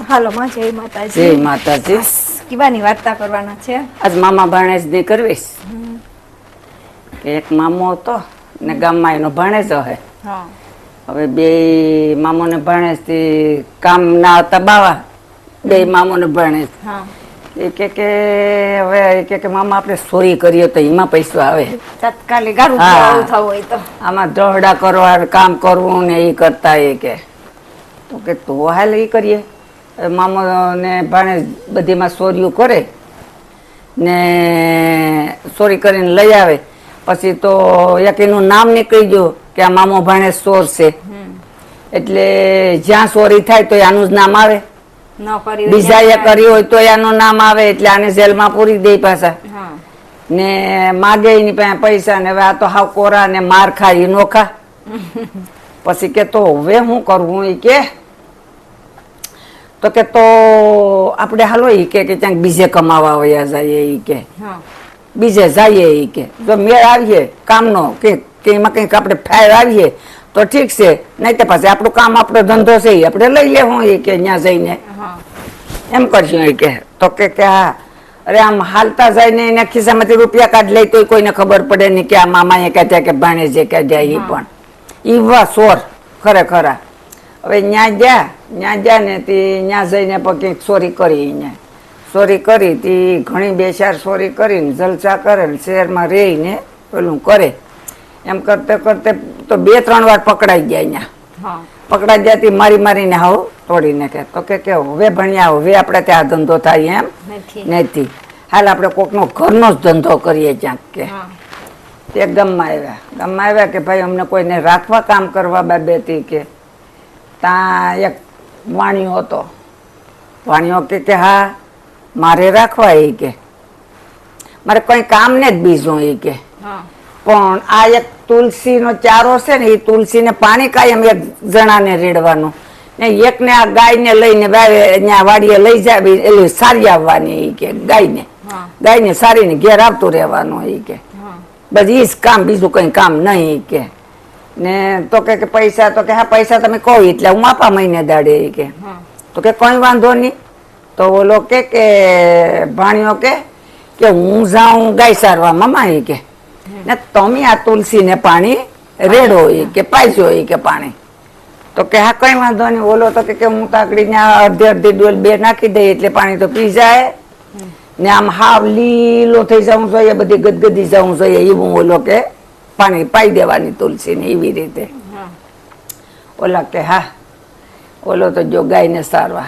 હાલો માં જય માતાજી. જય માતાજી. કીવાની વાર્તા કરવાના છે આજ મામા ભાણેજ ની કરવીશ. કે એક મામો હતો ને ગામમાં એનો ભાણેજ હે. હવે બે મામો ને ભાણેજ થી કામ ના હતા બાવા, બે મામો ને ભાણેજ. એ કે હવે કે મામા આપણે ચોરી કરીએ તો એમાં પૈસા આવે તાત્કાલિક ગારું થવું હોય તો આમાં દોહડા કરવા કામ કરવું ને એ કરતા. એ કે તો હાલ એ કરીએ. મામો ને ભાણેજ બધીમાં ચોરીઓ કરે ને ચોરી કરીને લઈ આવે. પછી તો એક એનું નામ નીકળી ગયું કે આ મામો ભાણેજ ચોર છે, એટલે જ્યાં ચોરી થાય તો આનું જ નામ આવે. બીજા એ કર્યું હોય તો એનું નામ આવે, એટલે આને જેલમાં પૂરી દે પાછા ને માગે એની પાસે પૈસા ને હવે આ તો હાવ કોરા ને માર ખાય નોખા. પછી કે તો હવે શું કરવું? એ કે તો આપણે હાલો એ કે ક્યાંક બીજે કમાવા વયા જાય. એ કે બીજે જઈએ. એ કે જો મેળ આવીએ કામનો કે એમાં કંઈક આપણે ફાયર આવીએ તો ઠીક છે, નહીં તો પછી આપણું કામ આપણો ધંધો છે એ આપણે લઈ લેવું. એ કે ત્યાં જઈને એમ કરશું. એ કે તો કે હા, અરે આમ હાલતા જાય ને એના ખિસ્સામાંથી રૂપિયા કાઢ લઈ તો કોઈને ખબર પડે નહીં કે આ મામાએ કાઢ્યા કે ભાણેજે કાઢ્યા. એ પણ ઈવા ચોર ખરેખર. હવે ત્યાં ગયા ને તે ત્યાં જઈને પછી ચોરી કરી. અહીંયા ચોરી કરી તે ઘણી બે ચાર ચોરી કરીને જલસા કરે ને શહેરમાં રહીને પેલું કરે. એમ કરતે કરતે તો 2-3 વાર પકડાઈ ગયા. અહીંયા પકડાઈ ગયા મારીને હાવ તોડી નાખે. તો કે હવે ભણ્યા, હવે આપણે ત્યાં ધંધો થાય એમ નથી. હાલ આપણે કોકનો ઘરનો જ ધંધો કરીએ ક્યાંક. કે તે ગામમાં આવ્યા કે ભાઈ અમને કોઈને રાખવા કામ કરવા બાબેથી. કે ત્યાં એક વાણિયો હતો. વાણિયો કે હા મારે રાખવા. એ કે મારે કઈ કામ ને જ બીજું. એ કે પણ આ એક તુલસીનો ચારો છે ને, એ તુલસીને પાણી કાયમ એક જણાને રેડવાનું ને એકને આ ગાયને લઈને ત્યાં વાડીએ લઈ જાય એટલે સારી આવવાની. એ કે ગાયને સારીને ઘેર આવતું રહેવાનું. એ કે બસ એ જ કામ, બીજું કઈ કામ નહીં. કે ને તો કે પૈસા, તો કે હા પૈસા તમે કહો એટલે હું આપા મહિને દાડે. એ કે તો કે કઈ વાંધો નહીં. તો ઓલો કે ભાણિયો કે હું જાઉં ગાય સારવા મામા. એ કે ને તમે આ તુલસી ને પાણી રેડો. એ કે પાઈજો. એ કે પાણી. તો કે હા કઈ વાંધો નહીં. ઓલો તો કે હું તાકડી ત્યાં અડધી ડોલ બે નાખી દઈ એટલે પાણી તો પી જાય ને આમ હાવ લીલો થઈ જવું જોઈએ, બધી ગદગદી જવું જોઈએ એવું ઓલો કે પાણી પાઈ દેવાની તુલસી ને એવી રીતે. ઓલા કે હા. ઓલો તો જો ગાયને સારવા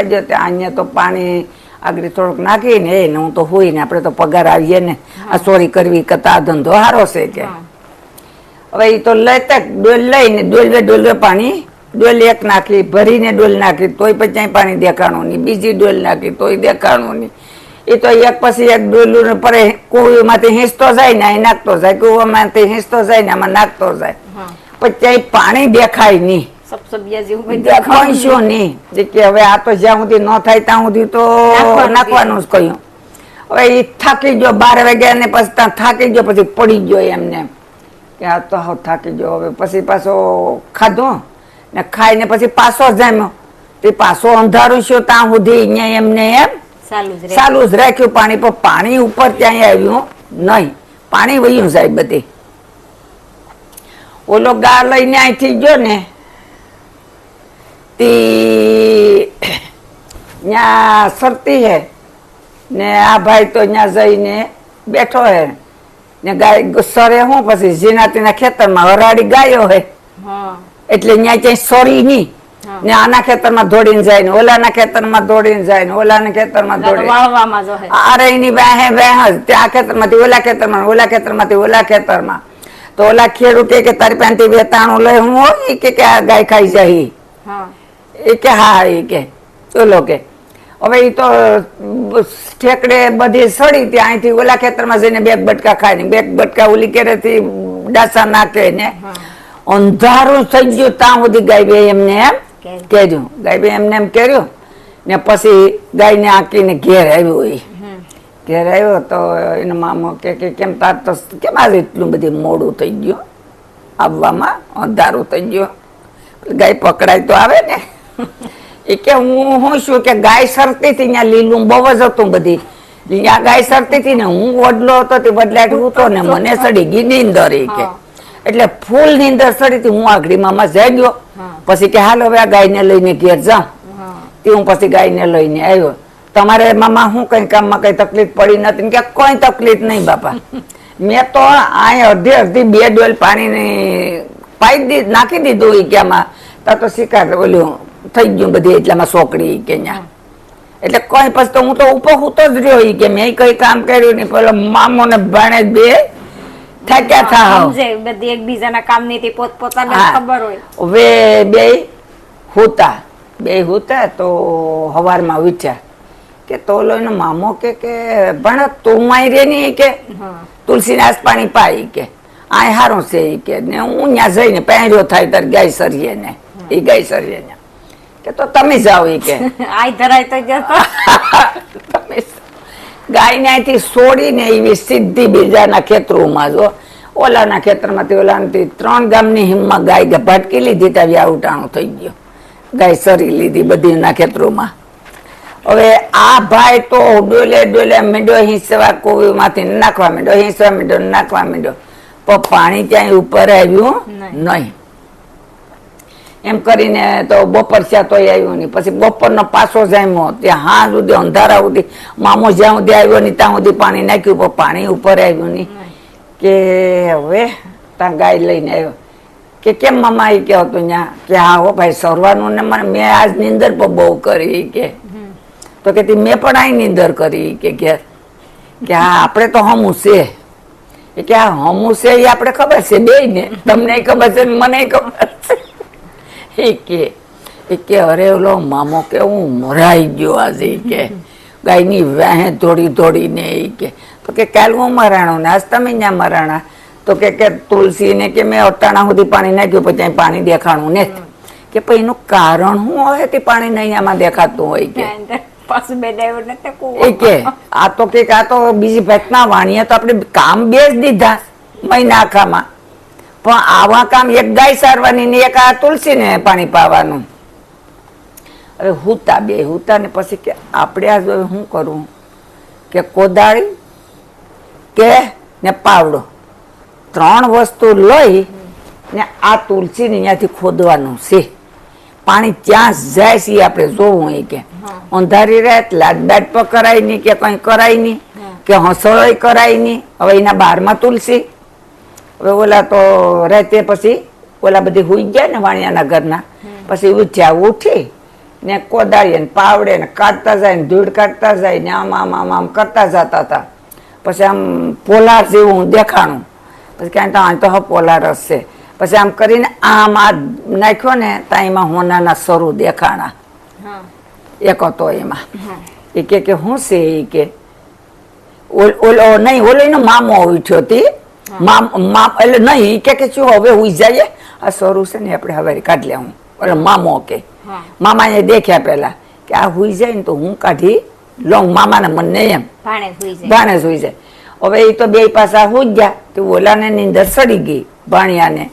ગયો ત્યાં અહીંયા તો પાણી આગળ થોડુંક નાખીને એને હું તો હોય ને આપણે તો પગાર આવીએ ને, આ ચોરી કરવી કરતા ધંધો સારો છે. કે હવે એ તો લેતા ડોલ લઈને ડોલ પાણી ડોલ એક નાખી ભરીને ડોલ નાખી તોય પછી પાણી દેખાણું નહીં, બીજી ડોલ નાખી તોય દેખાણું નહીં. એ તો એક પછી એક ડોલું પરે કુવામાંથી હિંચતો જાય ને અહીં નાખતો જાય, કુવામાંથી હિંચતો જાય ને આમાં નાખતો જાય, પછી પાણી દેખાય નહીં. દેખાઈશું નહીં કે હવે આ તો જ્યાં સુધી ન થાય ત્યાં સુધી તો નાખવાનું જ કહ્યું. હવે એ થાકી ગયો 12 વાગ્યા ને પછી ત્યાં થાકી ગયો, પછી પડી ગયો એમને કે આ તો થાકી ગયો. હવે પછી પાછો ખાધો ને ખાઈને પછી પાછો જામ્યો. તે પાછો અંધારું છું ત્યાં સુધી અહીંયા એમને એમ ચાલુ જ રાખ્યું પાણી. પણ પાણી ઉપર ત્યાં આવ્યું નહીં, પાણી વયું જાય બધી. ઓલો ગા લઈને અહીંથી ગયો ને ત્યાં સરતી હે ને આ ભાઈ તો ત્યાં જઈને બેઠો હે ને ગાય સરે હું પછી જીનાતીના ખેતરમાં હરાડી ગાયો હે એટલે ત્યાં ક્યાંય સોરી નહીં ને આના ખેતરમાં દોડીને જાય ને ઓલાના ખેતરમાં દોડીને જાય ને ઓલાના ખેતરમાં દોડીને અરે એની ત્યાં ખેતરમાંથી ઓલા ખેતરમાં, ઓલા ખેતરમાંથી ઓલા ખેતરમાં. તો ઓલા ખેડૂત કે તારી પાસેથી વેતાણું લઈ હું હોય કે આ ગાય ખાઈ જાય. એ કે હા. એ કે ઓલો કે હવે એ તો ઠેકડે બધી સડી ત્યાં અહીંથી ઓલા ખેતરમાં જઈને 2 બટકા ખાય ને 2 બટકા ઓલી કેરેથી ડાસા નાખે ને અંધારું થઈ ગયું ત્યાં સુધી ગાય એમને એમ કર્યું. ગાય એમને એમ કર્યું ને પછી ગાયને આંકીને ઘેર આવ્યો. એ ઘેર આવ્યો તો એનો મામો કે કેમ તાર તો કેમ આજે એટલું બધું મોડું થઈ ગયું આવવામાં, અંધારું થઈ ગયું. ગાય પકડાય તો આવે ને એ કે હું શું કે ગાય સરતી હતી ત્યાં લીલું બહુ જ હતું બધી ત્યાં ગાય સરતી હતી ને હું વડલો હતો તે બદલાટ હતો ને મને સડી ગઈ નીંદર એ કે એટલે ફૂલ નીંદર સડી હતી. હું આગળી મામા જાગ્યો પછી કે હાલ હવે આ ગાયને લઈને ઘેર જાઉં. તે હું પછી ગાયને લઈને આવ્યો. તમારે મામા શું કઈ કામમાં કઈ તકલીફ પડી નથી કે કોઈ તકલીફ નહીં બાપા. મેં તો આ અડધી બે ડોલ પાણી નાખી દીધું એ કે આમાં તો શિકાર ઓલું થઈ ગયું બધી એટલામાં સોકડી કે ત્યાં એટલે કોઈ પછી તો હું તો ઉપર તો જ રહ્યો કે મેં કઈ કામ કર્યું નહીં. પેલો મામો ને ભાણે બે થાક્યા થા બધી એકબીજાના કામ ની પોતપોતાને ખબર હોય. હવે બે હુતા તો હવારમાં વિચાર કે તો એનો મામો કે ભણ તું આઈ રે ની કે તુલસીદાસ પાણી પાઈ કે આ હારું છે કે ને હું ત્યાં જઈને પહેર્યો થાય તાર ગાય સરીએ ને એ ગાય સરીએ ને કે તો તમે જાઓ એ કે આઈ ધરાય તો જતો તમે ગાય ને અહીંથી છોડીને એવી સીધી બીજાના ખેતરોમાં જો ઓલાના ખેતરમાંથી ઓલાથી 3 ગામની હિમમાં ગાય ભટકી લીધી ત્યાં આઉટાણું થઈ ગયો. ગાય સરી લીધી બધીના ખેતરોમાં. હવે આ ભાઈ તો ડોલે મીંડો હિંસવા કોવીમાંથી નાખવા માંડ્યો હિંસવા માંડ્યો નાખવા માંડ્યો પણ પાણી ક્યાંય ઉપર આવ્યું નહીં. એમ કરીને તો બપોર ત્યાં તોય આવ્યું નહીં. પછી બપોરનો પાછો જામ્યો ત્યાં હાં સુધી અંધારા સુધી મામો જ્યાં સુધી આવ્યો નહીં ત્યાં સુધી પાણી નાખ્યું પણ પાણી ઉપર આવ્યું નહીં. કે હવે ત્યાં ગાય લઈને આવ્યો કે કેમ મામા એ કહો હતું ત્યાં કે હા હો ભાઈ સરવાનું ને મને મેં આજ નીંદર પણ બહુ કરી કે તો કે મેં પણ આ નીંદર કરી કે હા આપણે તો હમું છે કે આ હમું છે એ આપણે ખબર છે બે ને તમને ખબર છે મને ખબર છે એ કે અરે ઓલો મામો કે હું મરાઈ ગયો આજે કે ગાયની વાહે દોડીને એ તો કે કાલ હું મરાણો ને આજ તમે ત્યાં મરાણા તો કે તુલસી ને કે મેં અટાણા સુધી પાણી નાખ્યું પછી પાણી દેખાણું ને કે પછી એનું કારણ શું હોય તે પાણી નહીં આમાં દેખાતું હોય કે આ તો કે આ તો બીજી ભેટના વાણીએ તો આપણે કામ બે જ દીધા મહિના આખામાં પણ આવા કામ એક ગાય સારવાની ને એક આ તુલસી ને પાણી પાવાનું. હવે હુતા ને પછી કે આપણે આ શું કરવું કે કોદાળી કે ને પાવડો 3 વસ્તુ લઈ ને આ તુલસી ને ત્યાંથી ખોદવાનું છે. પાણી ત્યાં જાય છે આપણે જોવું એ કે અંધારી રાત લાડબાડ પર કરાય નહીં કે કઈ કરાય નહીં કે હસળોય કરાય નહીં. હવે એના બારમાં તુલસી હવે ઓલા તો રાતે પછી ઓલા બધી હુઈ ગયા ને વાણિયાના ઘરના પછી ઉઠી ને કોદાળી ને પાવડે ને કાઢતા જાય ને ધૂળ કાઢતા જાય ને આમ કરતા જતા હતા. પછી આમ પોલાર જેવું દેખાણું પછી ક્યાંય તો પોલાર હશે. પછી આમ કરીને આમ આ નાખ્યો ને ત્યાં એમાં હોનાના સરું દેખાણા એક હતો એમાં. એ કે શું છે એ કે ઓલો નહીં ઓલો એનો મામો ઉઠ્યો હતી એટલે નહીં કે શું હવે ઉઈ જાય આ સરું છે ને આપણે હવે કાઢી લેવું ઓલો મામો કે મામા એ દેખ્યા પેલા કે આ હુઈ જાય ને તો હું કાઢી લઉં મામાના મને એમ ભાણે સુઈ જાય. હવે એ તો બે પાછા હુઈ ગયા તો ઓલાને નીંદર સડી ગઈ ભાણિયાને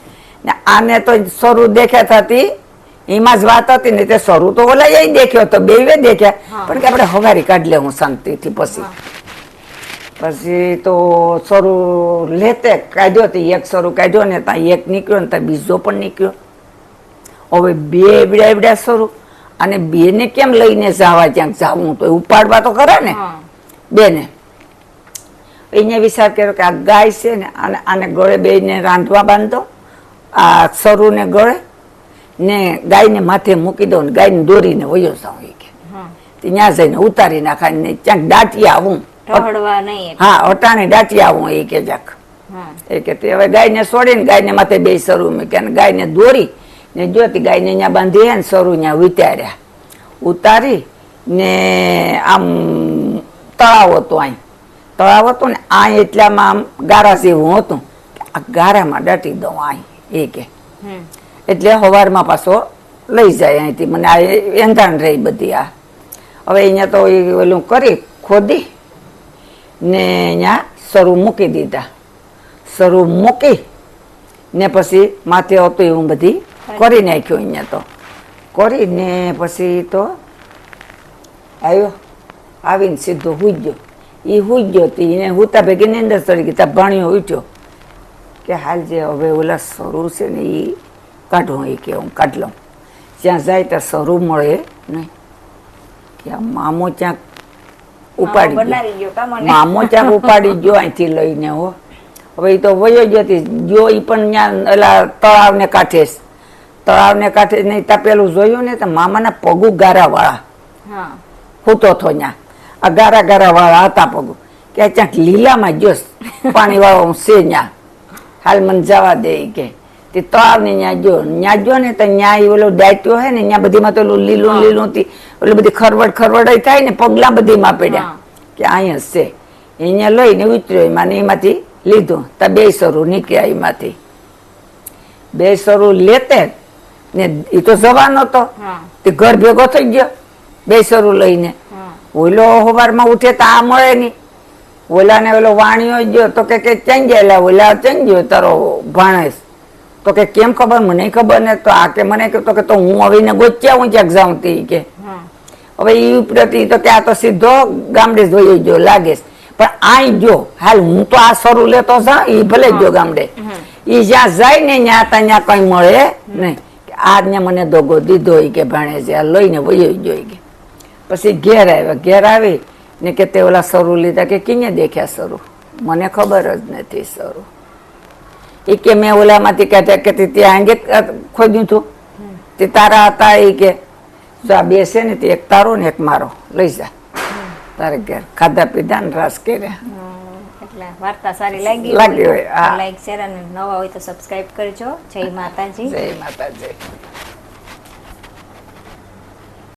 ને આને તો સરું દેખ્યા થતી એમાં જ વાત હતી ને તે સરું તો ઓલા એ દેખ્યો તો બે દેખ્યા પણ કે આપણે હવારી કાઢી લેવું શાંતિથી. પછી તો સરું લેતે કાઢ્યો તો એક સરું કાઢ્યો ને ત્યાં એક નીકળ્યો ને ત્યાં બીજો પણ નીકળ્યો. હવે બે એવડા સરું અને બે ને કેમ લઈને જવા ક્યાંક જવું તો ઉપાડવા તો ખરા ને બેને. એને વિચાર કર્યો કે આ ગાય છે ને આને ગળે બે ને રાંધવા બાંધો આ સરું ને ગળે ને ગાયને માથે મૂકી દો ને ગાયને દોરીને વયો જાઉં કે ત્યાં જઈને ઉતારી નાખાય ને ક્યાંક દાટી આવું હા અટાણે દાટી આવું એ કે જાક એ કે હવે ગાયને છોડીને ગાયને માથે બે સરું મૂક્યા ને ગાયને દોરી ને જોતી ગાયને ત્યાં બાંધી ને સરું ત્યાં ઉતાર્યા ઉતારી ને આમ તળાવ હતું અહીં તળાવ હતું ને આ એટલામાં આમ ગારા જેવું હતું આ ગારામાં દાટી દઉં અહીં એ કે એટલે હવારમાં પાછો લઈ જાય અહીંથી મને આ એંધાણ રહી બધી આ. હવે અહીંયા તો ઓલું કરી ખોદી ને અહીંયા સરું મૂકી દીધા. સરું મૂકી ને પછી માથે હતું એવું બધી કરી નાખ્યું અહીંયા તો કરીને પછી તો આવ્યો, આવીને સીધો હુઈ ગયો. એ હુઈ ગયો એને હુતા ભેગી ની અંદર ચડી ગઈ. ત્યાં ભણ્યો ઉઠ્યો કે હાલ જે હવે ઓલા સરું છે ને એ કાઢું, એ કે હું કાઢ લઉં. જ્યાં જાય ત્યાં સરું મળે નહીં. કે આ મામો ક્યાંક ઉપાડી બનાવી ગયો કામ ગયો, અને મામો ક્યાંક ઉપાડી ગયો અહીંથી લઈને. હો હવે એ તો વયો જતી જો એ પણ ત્યાં ઓલા તળાવને કાંઠે જ. તળાવને કાંઠે નહીં ત્યાં પેલું જોયું ને તો મામાના પગું ગારાવાળા હા હૂતો થો ત્યાં. આ ગારા ગારાવાળા હતા પગું. કે ક્યાંક લીલામાં ગયો પાણીવાળો છે ત્યાં, હાલ મને જવા દે ઈ કે. તે તળાવને ત્યાં જો ને તો ત્યાં ઓલો દાટ્યો હે ને ત્યાં બધીમાં તો ઓલું લીલું લીલું હતી, ઓલી બધી ખરવડ થાય ને પગલા બધીમાં પડ્યા. કે અહીંયા છે અહીંયા લઈને ઉતર્યો એમાં ને એમાંથી લીધું. તો 2 સરું નીકળ્યા એમાંથી. 2 સરું લેતે ને એ તો જવાનો હતો, હા તે ઘર ભેગો થઈ ગયો 2 સરું લઈને. હા ઓલો સવારમાં ઉઠે તો આ મળે નહીં. ઓલાને ઓલો વાણિયો ગયો તો કે ક્યાં ગયેલા? ઓલા ક્યાં ગયો તારો ભાણેશ? તો કે કેમ ખબર? મને ખબર ને. તો આ કે મને તો કે તો હું હવે ગોચ્યા હું ક્યાંક જાઉં તે કે. હા હવે એ ઉપરથી તો કે આ તો સીધો ગામડે જોઈ ગયો લાગે. પણ આ જો હાલ હું તો આ સરું લેતો જા, એ ભલે ગયો ગામડે. એ જ્યાં જાય ને ત્યાં કઈ મળે નહીં. આ મને દોગો દીધો કે ભાણેજે આ લઈને વયો ગયો કે. પછી ઘેર આવ્યા. ઘેર આવી ને કે તે ઓલા સરું લીધા. કે કિને દેખ્યા સરું? મને ખબર જ નથી સરું. એ કે મેં ઓલામાંથી કહેતા કે ત્યાં અંગે ખોદ્યું હતું તે તારા હતા. એ કે જો આ 2 છે ને તે એક તારો ને એક મારો લઈ જા તારે ઘેર. ખાધા પીધા ને રાસ કર્યા. એટલે વાર્તા સારી લાગી લાગી હોય, હા. લાઈક શેર અને નવા હોય તો સબસ્ક્રાઇબ કરજો. જય માતાજી. જય માતાજી.